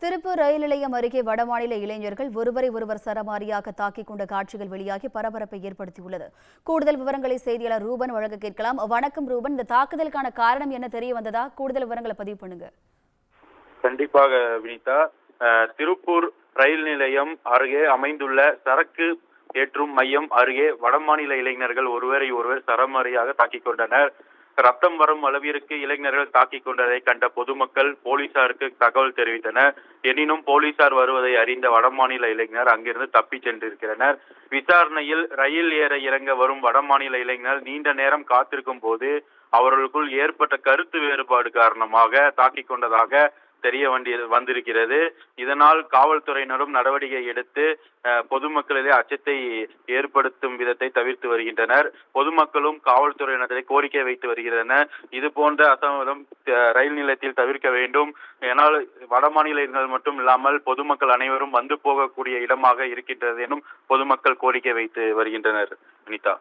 திருப்பூர் ரயில் நிலையம் அருகே வடமாநில இளைஞர்கள் ஒருவரை ஒருவர் சரமாரியாக தாக்கிக் கொண்ட காட்சிகள் வெளியாகி பரபரப்பை ஏற்படுத்தியுள்ளது. கூடுதல் விவரங்களை செய்தியாளர் ரூபன் வழங்க கேட்கலாம். வணக்கம் ரூபன், இந்த தாக்குதலுக்கான காரணம் என்ன தெரிய வந்ததா? கூடுதல் விவரங்களை பதிவு பண்ணுங்க. கண்டிப்பாக வினிதா, திருப்பூர் ரயில் நிலையம் அருகே அமைந்துள்ள சரக்கு ஏற்றும் மையம் அருகே வடமாநில இளைஞர்கள் ஒருவரை ஒருவர் சரமாரியாக தாக்கிக் கொண்டனர். ரத்தம் வரும் அளவிற்கு இளைஞர்கள் தாக்கிக் கொண்டதை கண்ட பொதுமக்கள் போலீசாருக்கு தகவல் தெரிவித்தனர். எனினும் போலீசார் வருவதை அறிந்த வடமாநில இளைஞர் அங்கிருந்து தப்பி சென்றிருக்கிறனர். விசாரணையில் ரயில் ஏற இறங்க வரும் வடமாநில இளைஞர் நீண்ட நேரம் காத்திருக்கும் போது அவர்களுக்குள் ஏற்பட்ட கருத்து வேறுபாடு காரணமாக தாக்கிக் கொண்டதாக தெரிய வந்திருக்கிறது. இதனால் காவல்துறையினரும் நடவடிக்கை எடுத்து பொதுமக்களிடையே அச்சத்தை ஏற்படுத்தும் விதத்தை தவிர்த்து வருகின்றனர். பொதுமக்களும் காவல்துறையினரை கோரிக்கை வைத்து வருகின்றனர். இது போன்ற அசம்பாவிதம் ரயில் நிலையத்தில் தவிர்க்க வேண்டும். ஏனால் வடமாநிலங்கள் மட்டும் இல்லாமல் பொதுமக்கள் அனைவரும் வந்து போகக்கூடிய இடமாக இருக்கின்றது எனும் பொதுமக்கள் கோரிக்கை வைத்து வருகின்றனர். வினிதா.